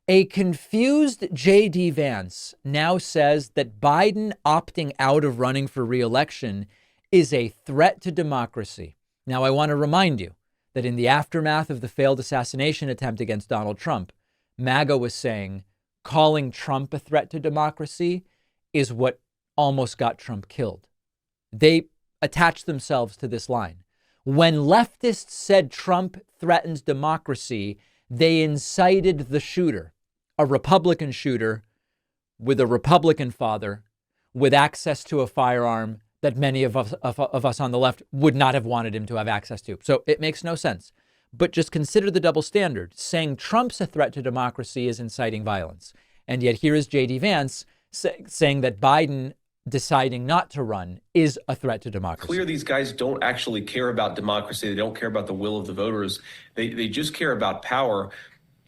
A confused JD Vance now says that Biden opting out of running for re-election is a threat to democracy. Now, I want to remind you that in the aftermath of the failed assassination attempt against Donald Trump, MAGA was saying calling Trump a threat to democracy is what almost got Trump killed. They attached themselves to this line. When leftists said Trump threatens democracy, they incited the shooter, a Republican shooter with a Republican father with access to a firearm that many of us on the left would not have wanted him to have access to. So it makes no sense. But just consider the double standard. Saying Trump's a threat to democracy is inciting violence. And yet here is JD Vance saying that Biden deciding not to run is a threat to democracy. Clear these guys don't actually care about democracy. They don't care about the will of the voters. They just care about power.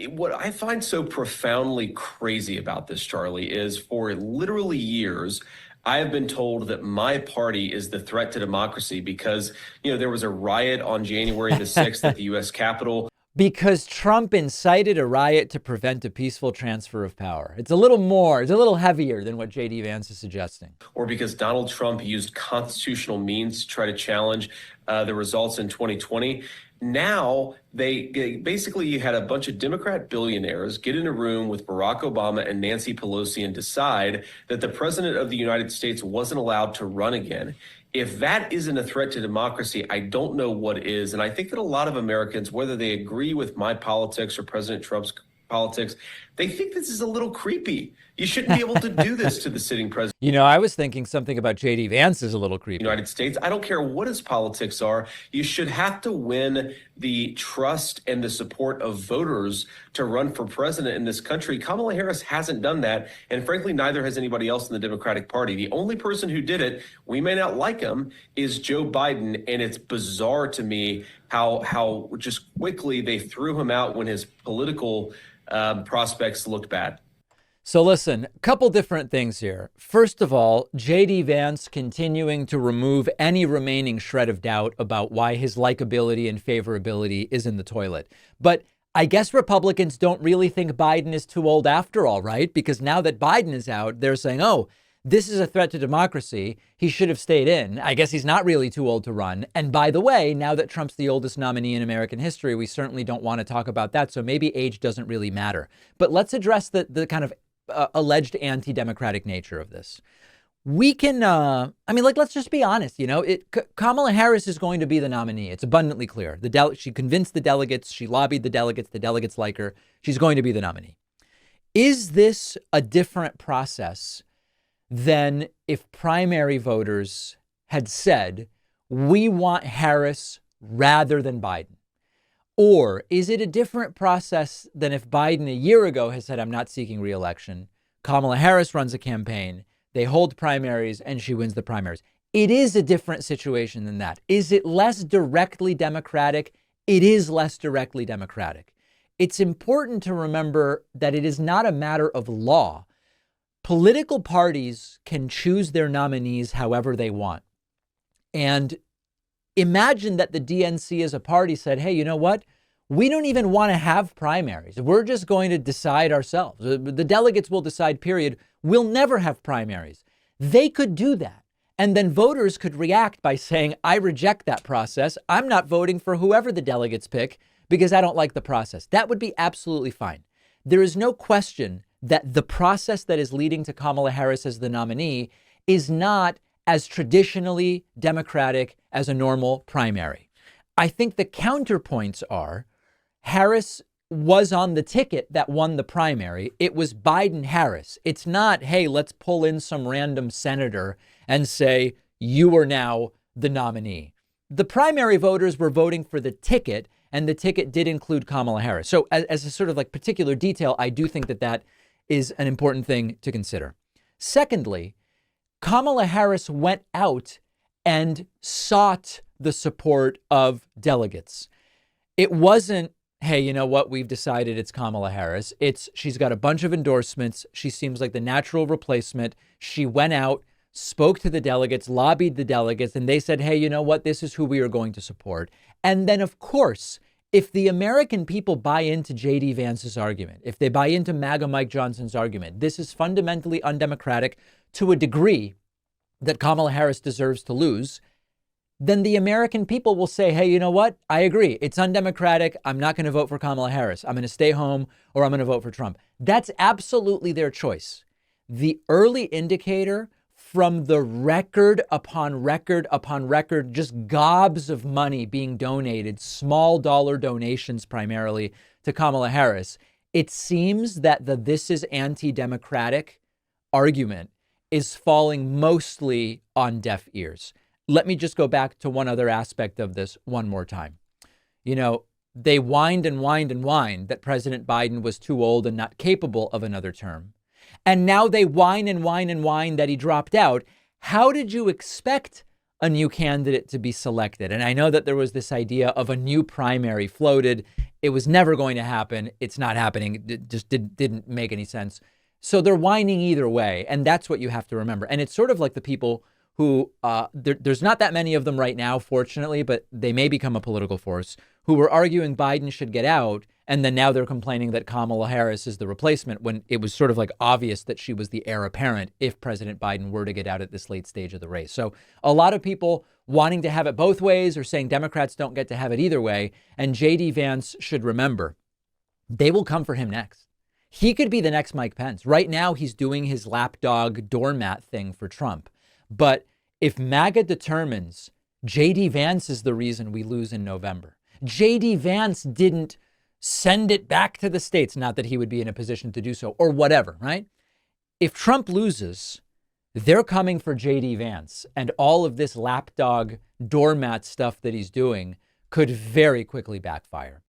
What I find so profoundly crazy about this, Charlie, is for literally years, I have been told that my party is the threat to democracy because, there was a riot on January the 6th at the U.S. Capitol. Because Trump incited a riot to prevent a peaceful transfer of power. It's a little heavier than what JD Vance is suggesting. Or because Donald Trump used constitutional means to try to challenge the results in 2020. Now, you had a bunch of Democrat billionaires get in a room with Barack Obama and Nancy Pelosi and decide that the president of the United States wasn't allowed to run again. If that isn't a threat to democracy, I don't know what is. And I think that a lot of Americans, whether they agree with my politics or President Trump's politics, they think this is a little creepy. You shouldn't be able to do this to the sitting president. I was thinking something about JD Vance is a little creepy. United States. I don't care what his politics are. You should have to win the trust and the support of voters to run for president in this country. Kamala Harris hasn't done that. And frankly, neither has anybody else in the Democratic Party. The only person who did it, we may not like him, is Joe Biden. And it's bizarre to me how just quickly they threw him out when his political prospects looked bad. So listen, a couple different things here. First of all, JD Vance continuing to remove any remaining shred of doubt about why his likability and favorability is in the toilet. But I guess Republicans don't really think Biden is too old after all, right? Because now that Biden is out, they're saying, oh, this is a threat to democracy. He should have stayed in. I guess he's not really too old to run. And by the way, now that Trump's the oldest nominee in American history, we certainly don't want to talk about that. So maybe age doesn't really matter. But let's address the kind of alleged anti-democratic nature of this. We can, let's just be honest. Kamala Harris is going to be the nominee. It's abundantly clear. She convinced the delegates. She lobbied the delegates. The delegates like her. She's going to be the nominee. Is this a different process than if primary voters had said, we want Harris rather than Biden? Or is it a different process than if Biden a year ago has said, I'm not seeking re-election, Kamala Harris runs a campaign, they hold primaries, and she wins the primaries? It is a different situation than that. Is it less directly democratic? It is less directly democratic. It's important to remember that it is not a matter of law. Political parties can choose their nominees however they want. And imagine that the DNC as a party said, hey, you know what? We don't even want to have primaries. We're just going to decide ourselves. The delegates will decide, period. We'll never have primaries. They could do that. And then voters could react by saying, I reject that process. I'm not voting for whoever the delegates pick because I don't like the process. That would be absolutely fine. There is no question that the process that is leading to Kamala Harris as the nominee is not as traditionally democratic as a normal primary. I think the counterpoints are Harris was on the ticket that won the primary. It was Biden-Harris. It's not, hey, let's pull in some random senator and say, you are now the nominee. The primary voters were voting for the ticket, and the ticket did include Kamala Harris. So as a sort of like particular detail, I do think that is an important thing to consider. Secondly, Kamala Harris went out and sought the support of delegates. It wasn't, hey, you know what? We've decided it's Kamala Harris. She's got a bunch of endorsements. She seems like the natural replacement. She went out, spoke to the delegates, lobbied the delegates, and they said, hey, you know what? This is who we are going to support. And then, of course, If the American people buy into JD Vance's argument, if they buy into MAGA Mike Johnson's argument, this is fundamentally undemocratic to a degree that Kamala Harris deserves to lose, then the American people will say, hey, you know what? I agree. It's undemocratic. I'm not going to vote for Kamala Harris. I'm going to stay home, or I'm going to vote for Trump. That's absolutely their choice. The early indicator from the record upon record upon record, just gobs of money being donated, small dollar donations primarily to Kamala Harris, it seems that the "this is anti-democratic" argument is falling mostly on deaf ears. Let me just go back to one other aspect of this one more time. You know, they whined and whined and whined that President Biden was too old and not capable of another term. And now they whine and whine and whine that he dropped out. How did you expect a new candidate to be selected? And I know that there was this idea of a new primary floated. It was never going to happen. It's not happening. It just didn't make any sense. So they're whining either way. And that's what you have to remember. And it's sort of like the people who there's not that many of them right now, fortunately, but they may become a political force, who were arguing Biden should get out. And then now they're complaining that Kamala Harris is the replacement, when it was sort of like obvious that she was the heir apparent if President Biden were to get out at this late stage of the race. So a lot of people wanting to have it both ways, or saying Democrats don't get to have it either way. And JD Vance should remember, they will come for him next. He could be the next Mike Pence. Right now, he's doing his lapdog doormat thing for Trump. But if MAGA determines JD Vance is the reason we lose in November, JD Vance didn't send it back to the states, not that he would be in a position to do so, or whatever, right? If Trump loses, they're coming for JD Vance, and all of this lapdog doormat stuff that he's doing could very quickly backfire.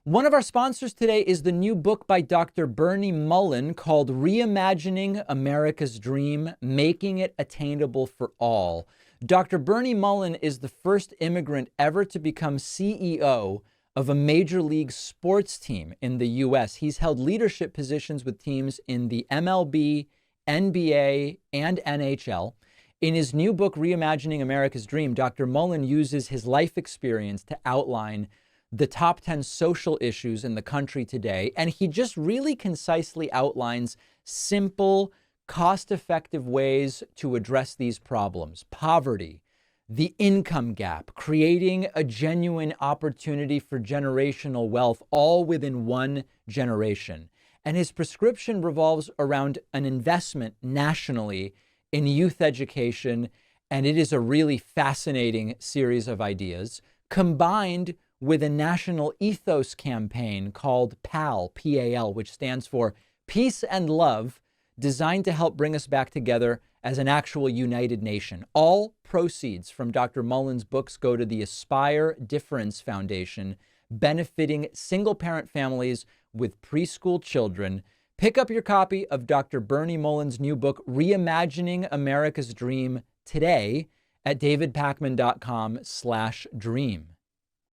One of our sponsors today is the new book by Dr. Bernie Mullen called Reimagining America's Dream, Making It Attainable for All. Dr. Bernie Mullen is the first immigrant ever to become CEO of a major league sports team in the U.S. He's held leadership positions with teams in the MLB, NBA, and NHL. In his new book, Reimagining America's Dream, Dr. Mullen uses his life experience to outline the top 10 social issues in the country today. And he just really concisely outlines simple, cost-effective ways to address these problems. Poverty, the income gap, creating a genuine opportunity for generational wealth, all within one generation. And his prescription revolves around an investment nationally in youth education. And it is a really fascinating series of ideas, combined with a national ethos campaign called PAL, P-A-L, which stands for Peace and Love, designed to help bring us back together as an actual united nation. All proceeds from Dr. Mullen's books go to the Aspire Difference Foundation, benefiting single-parent families with preschool children. Pick up your copy of Dr. Bernie Mullen's new book, Reimagining America's Dream, today at davidpakman.com/dream.